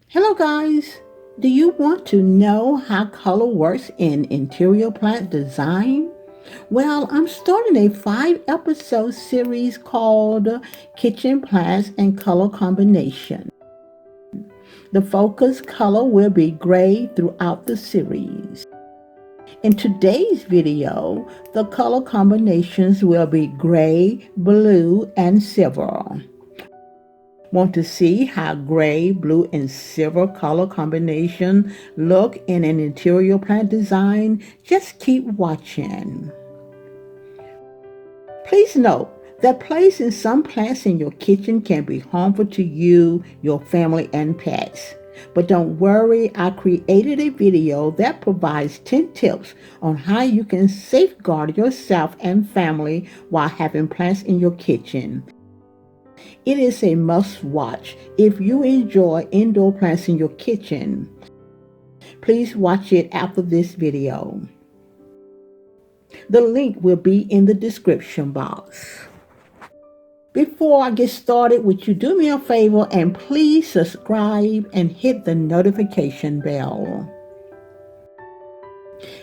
Hello guys! Do you want to know how color works in interior plant design? Well, I'm starting a 5 episode series called Kitchen Plants and Color Combination. The focus color will be gray throughout the series. In today's video, the color combinations will be gray, blue, and silver. Want to see how gray, blue, and silver color combination look in an interior plant design? Just keep watching. Please note that placing some plants in your kitchen can be harmful to you, your family, and pets. But don't worry, I created a video that provides 10 tips on how you can safeguard yourself and family while having plants in your kitchen. It is a must watch if you enjoy indoor plants in your kitchen. Please watch it after this video. The link will be in the description box. Before I get started, would you do me a favor and please subscribe and hit the notification bell.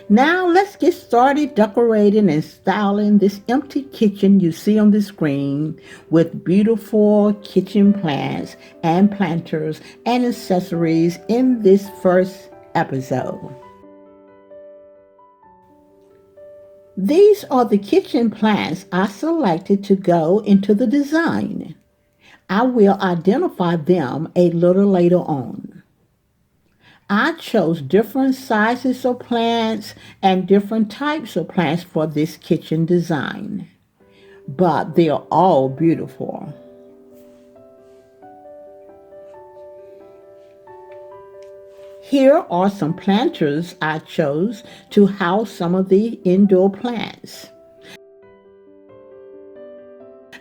Now let's get started decorating and styling this empty kitchen you see on the screen with beautiful kitchen plants and planters and accessories in this first episode. These are the kitchen plants I selected to go into the design. I will identify them a little later on. I chose different sizes of plants and different types of plants for this kitchen design, but they are all beautiful. Here are some planters I chose to house some of the indoor plants.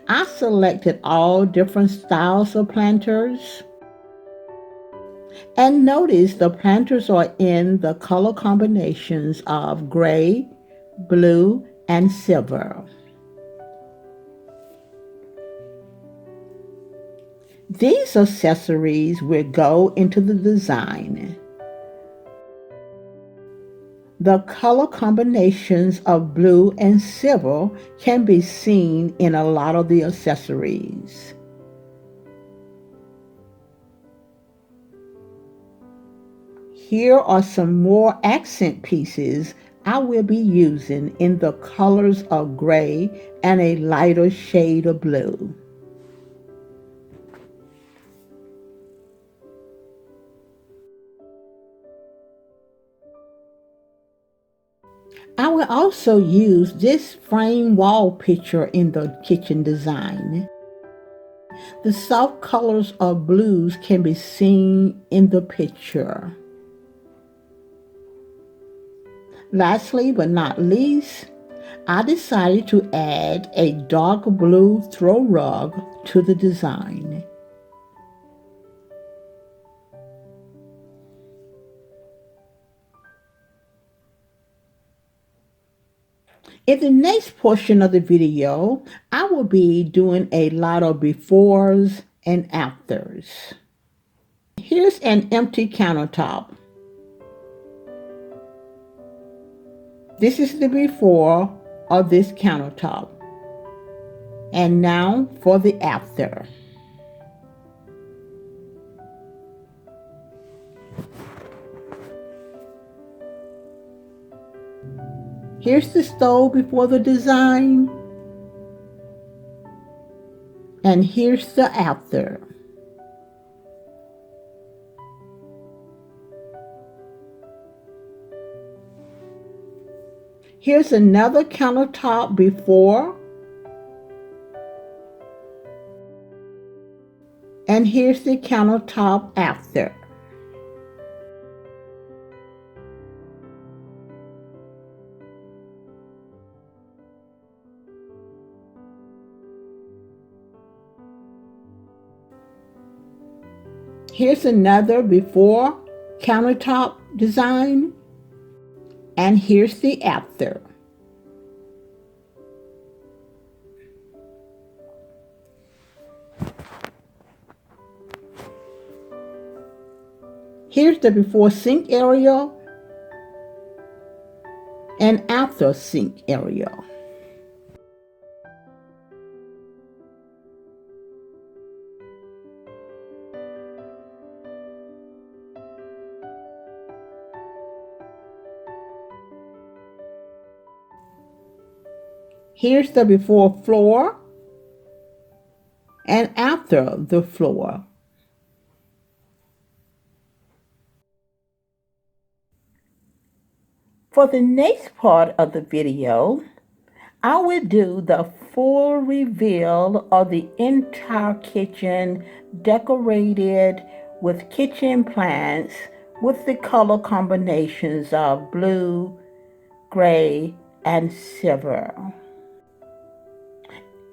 I selected all different styles of planters. And notice the planters are in the color combinations of gray, blue, and silver. These accessories will go into the design. The color combinations of blue and silver can be seen in a lot of the accessories. Here are some more accent pieces I will be using in the colors of gray and a lighter shade of blue. I will also use this frame wall picture in the kitchen design. The soft colors of blues can be seen in the picture. Lastly but not least, I decided to add a dark blue throw rug to the design. In the next portion of the video, I will be doing a lot of befores and afters. Here's an empty countertop. This is the before of this countertop. And now for the after. Here's the stove before the design. And here's the after. Here's another countertop before. And here's the countertop after. Here's another before countertop design. And here's the after. Here's the before sink area and after sink area. Here's the before floor and after the floor. For the next part of the video, I will do the full reveal of the entire kitchen decorated with kitchen plants with the color combinations of blue, gray, and silver.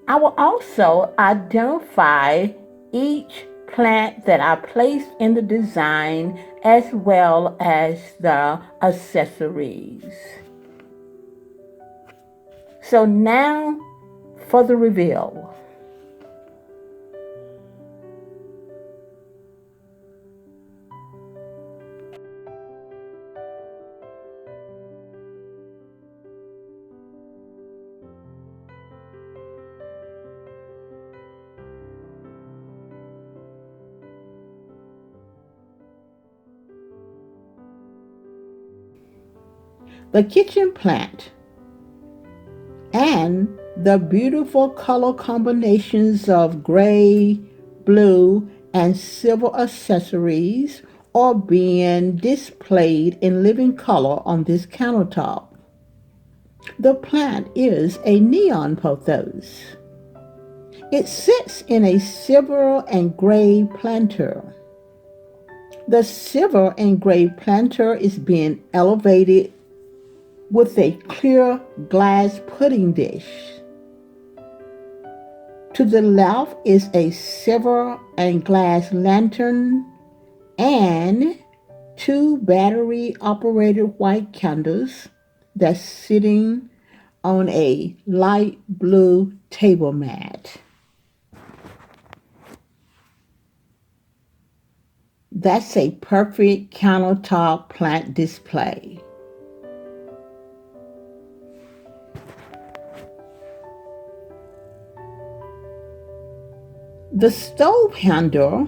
I will also identify each plant that I placed in the design as well as the accessories. So now for the reveal. The kitchen plant and the beautiful color combinations of gray, blue, and silver accessories are being displayed in living color on this countertop. The plant is a neon pothos. It sits in a silver and gray planter. The silver and gray planter is being elevated with a clear glass pudding dish. To the left is a silver and glass lantern and two battery-operated white candles that's sitting on a light blue table mat. That's a perfect countertop plant display. The stove handle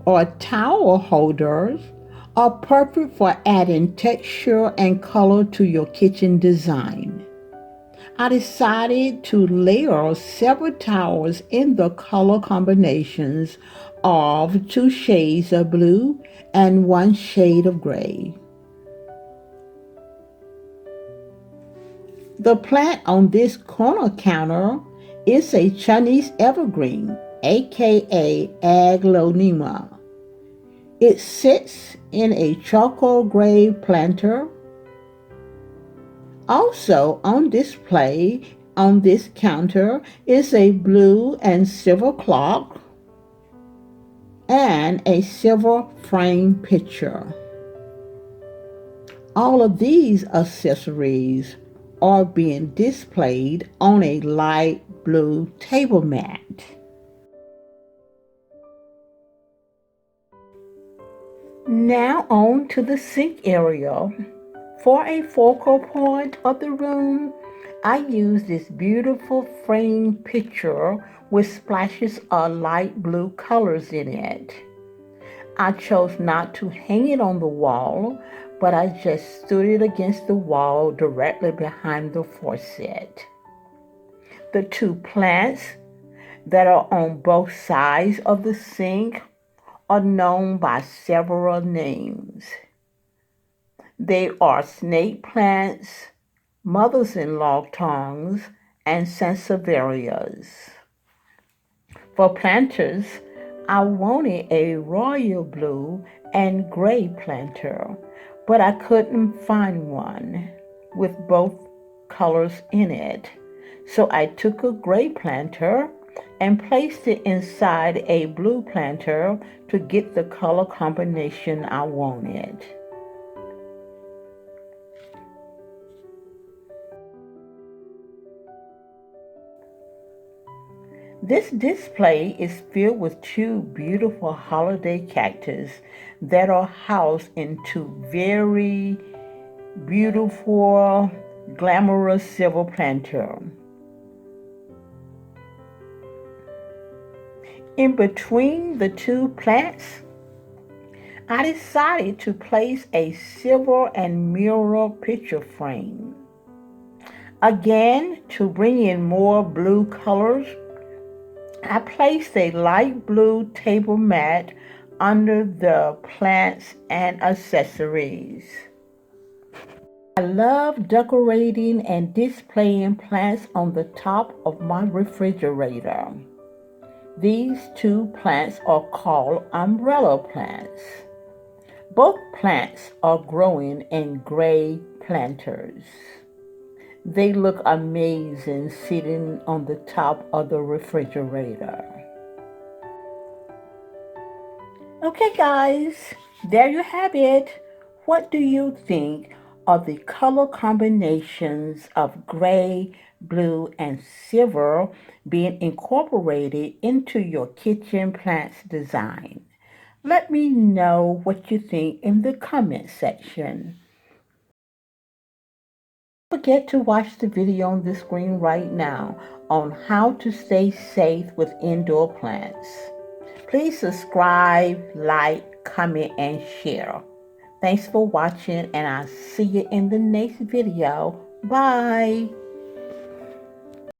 or towel holders are perfect for adding texture and color to your kitchen design. I decided to layer several towels in the color combinations of two shades of blue and one shade of gray. The plant on this corner counter is a Chinese evergreen, aka aglaonema. It sits in a charcoal gray planter. Also on display on this counter is a blue and silver clock and a silver frame picture. All of these accessories are being displayed on a light blue table mat. Now on to the sink area. For a focal point of the room, I use this beautiful frame picture with splashes of light blue colors in it. I chose not to hang it on the wall, but I just stood it against the wall directly behind the faucet. The two plants that are on both sides of the sink are known by several names. They are snake plants, mothers-in-law tongues, and sansevierias. For planters, I wanted a royal blue and gray planter, but I couldn't find one with both colors in it. So I took a gray planter and placed it inside a blue planter to get the color combination I wanted. This display is filled with two beautiful holiday cactus that are housed in two very beautiful, glamorous silver planters. In between the two plants, I decided to place a silver and mirror picture frame. Again, to bring in more blue colors, I placed a light blue table mat under the plants and accessories. I love decorating and displaying plants on the top of my refrigerator. These two plants are called umbrella plants. Both plants are growing in gray planters. They look amazing sitting on the top of the refrigerator. Okay, guys, there you have it. What do you think of the color combinations of gray, blue, and silver being incorporated into your kitchen plants design? Let me know what you think in the comment section. Don't forget to watch the video on the screen right now on how to stay safe with indoor plants. Please subscribe, like, comment, and share. Thanks for watching, and I'll see you in the next video. Bye.